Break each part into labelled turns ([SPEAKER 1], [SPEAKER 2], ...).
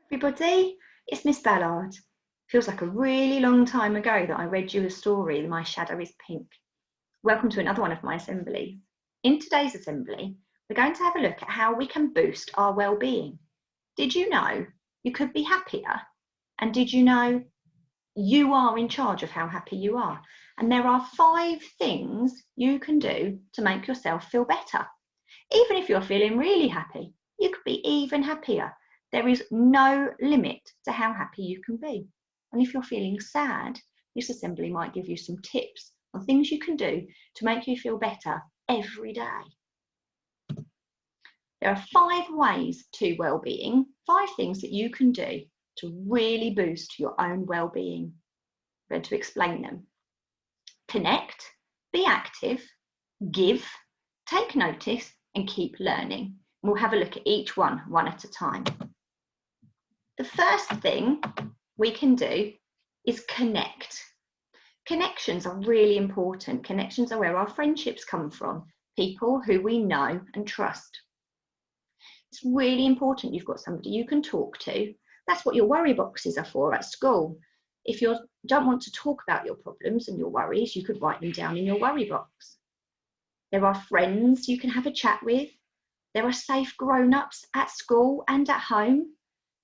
[SPEAKER 1] Everybody, it's Miss Ballard. Feels like a really long time ago that I read you a story, My Shadow is Pink. Welcome to another one of my assemblies. In today's assembly, we're going to have a look at how we can boost our well-being. Did you know you could be happier? And did you know you are in charge of how happy you are? And there are 5 things you can do to make yourself feel better. Even if you're feeling really happy, you could be even happier. There is no limit to how happy you can be. And if you're feeling sad, this assembly might give you some tips on things you can do to make you feel better every day. There are 5 ways to well-being, 5 things that you can do to really boost your own well-being. I'm going to explain them. Connect, be active, give, take notice, and keep learning. We'll have a look at each one at a time. The first thing we can do is connect. Connections are really important. Connections are where our friendships come from, people who we know and trust. It's really important you've got somebody you can talk to. That's what your worry boxes are for at school. If you don't want to talk about your problems and your worries, you could write them down in your worry box. There are friends you can have a chat with. There are safe grown-ups at school and at home.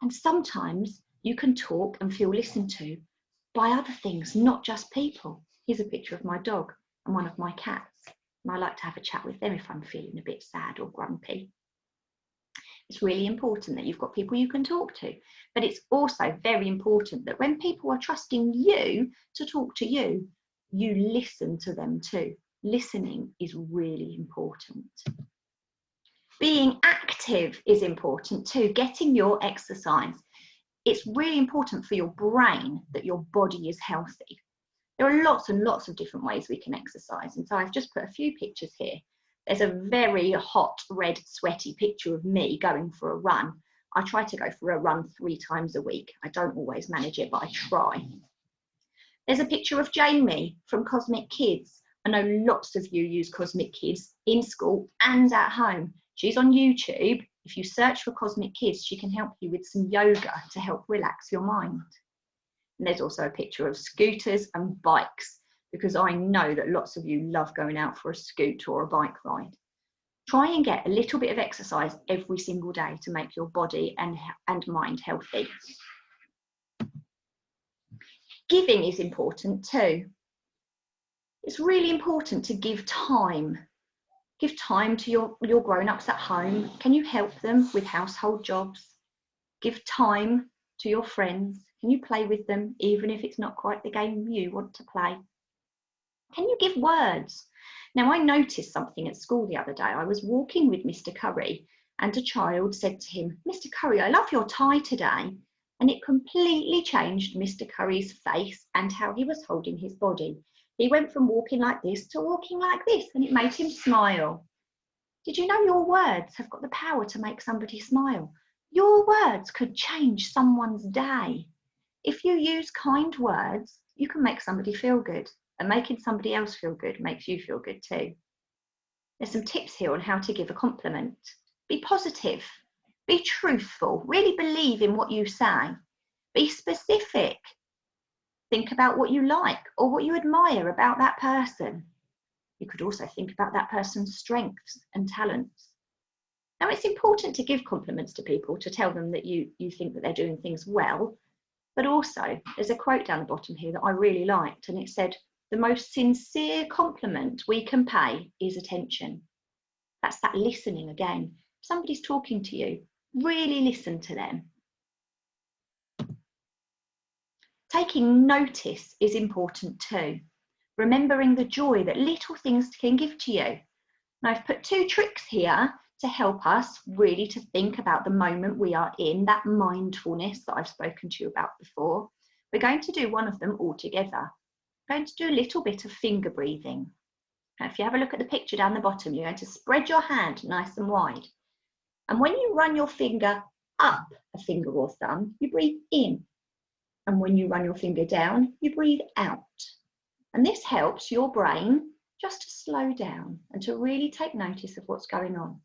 [SPEAKER 1] And sometimes you can talk and feel listened to by other things, not just people. Here's a picture of my dog and one of my cats. And I like to have a chat with them if I'm feeling a bit sad or grumpy. It's really important that you've got people you can talk to. But it's also very important that when people are trusting you to talk to you, you listen to them too. Listening is really important. Being active is important too, getting your exercise. It's really important for your brain that your body is healthy. There are lots and lots of different ways we can exercise, and so I've just put a few pictures here. There's a very hot, red, sweaty picture of me going for a run. I try to go for a run 3 times a week. I don't always manage it, but I try. There's a picture of Jamie from Cosmic Kids. I know lots of you use Cosmic Kids in school and at home. She's on YouTube. If you search for Cosmic Kids, she can help you with some yoga to help relax your mind. And there's also a picture of scooters and bikes, because I know that lots of you love going out for a scoot or a bike ride. Try and get a little bit of exercise every single day to make your body and mind healthy. Giving is important too. It's really important to give time. Give time to your grown-ups at home. Can you help them with household jobs? Give time to your friends. Can you play with them, even if it's not quite the game you want to play? Can you give words? Now, I noticed something at school the other day. I was walking with Mr. Curry, and a child said to him, "Mr. Curry, I love your tie today." And it completely changed Mr. Curry's face and how he was holding his body. He went from walking like this to walking like this, and it made him smile. Did you know your words have got the power to make somebody smile? Your words could change someone's day. If you use kind words, you can make somebody feel good, and making somebody else feel good makes you feel good too. There's some tips here on how to give a compliment. Be positive, be truthful, really believe in what you say. Be specific. Think about what you like or what you admire about that person. You could also think about that person's strengths and talents. Now, it's important to give compliments to people, to tell them that you think that they're doing things well, but also there's a quote down the bottom here that I really liked, and it said, "The most sincere compliment we can pay is attention." That's that listening again. If somebody's talking to you, really listen to them. Taking notice is important too. Remembering the joy that little things can give to you. Now, I've put 2 tricks here to help us really to think about the moment we are in, that mindfulness that I've spoken to you about before. We're going to do one of them all together. We're going to do a little bit of finger breathing. Now, if you have a look at the picture down the bottom, you're going to spread your hand nice and wide. And when you run your finger up a finger or thumb, you breathe in. And when you run your finger down, you breathe out. And this helps your brain just to slow down and to really take notice of what's going on.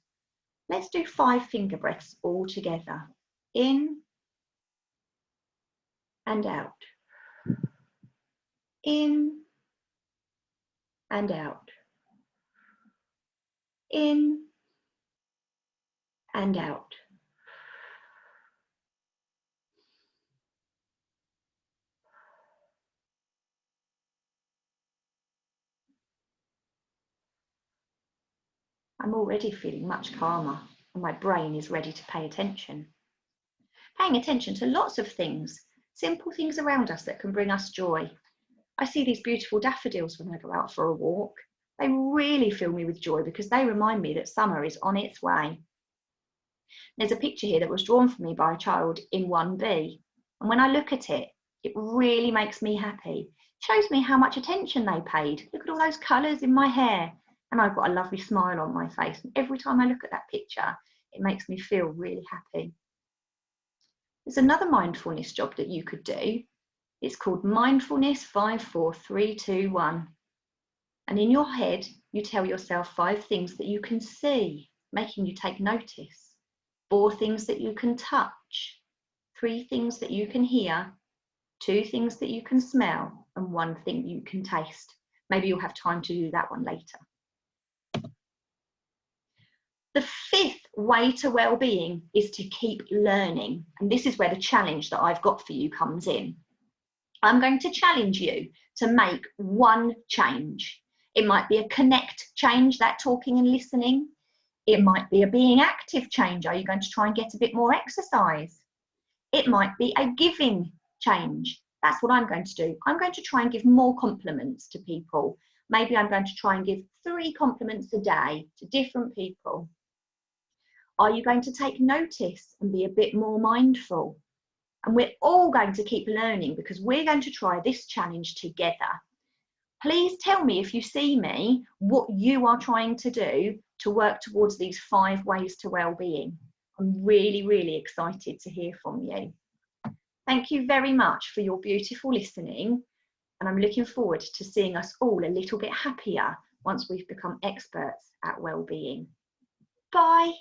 [SPEAKER 1] Let's do 5 finger breaths all together. In and out. In and out. In and out. I'm already feeling much calmer and my brain is ready to pay attention. Paying attention to lots of things, simple things around us that can bring us joy. I see these beautiful daffodils when I go out for a walk. They really fill me with joy because they remind me that summer is on its way. There's a picture here that was drawn for me by a child in 1B. And when I look at it, it really makes me happy. It shows me how much attention they paid. Look at all those colours in my hair. And I've got a lovely smile on my face. And every time I look at that picture, it makes me feel really happy. There's another mindfulness job that you could do. It's called Mindfulness 5, 4, 3, 2, 1. And in your head, you tell yourself 5 things that you can see, making you take notice. 4 things that you can touch. 3 things that you can hear. 2 things that you can smell. And 1 thing you can taste. Maybe you'll have time to do that one later. The 5th way to well-being is to keep learning. And this is where the challenge that I've got for you comes in. I'm going to challenge you to make 1 change. It might be a connect change, that talking and listening. It might be a being active change. Are you going to try and get a bit more exercise? It might be a giving change. That's what I'm going to do. I'm going to try and give more compliments to people. Maybe I'm going to try and give 3 compliments a day to different people. Are you going to take notice and be a bit more mindful? And we're all going to keep learning because we're going to try this challenge together. Please tell me if you see me, what you are trying to do to work towards these 5 ways to well-being. I'm really, really excited to hear from you. Thank you very much for your beautiful listening. And I'm looking forward to seeing us all a little bit happier once we've become experts at well-being. Bye.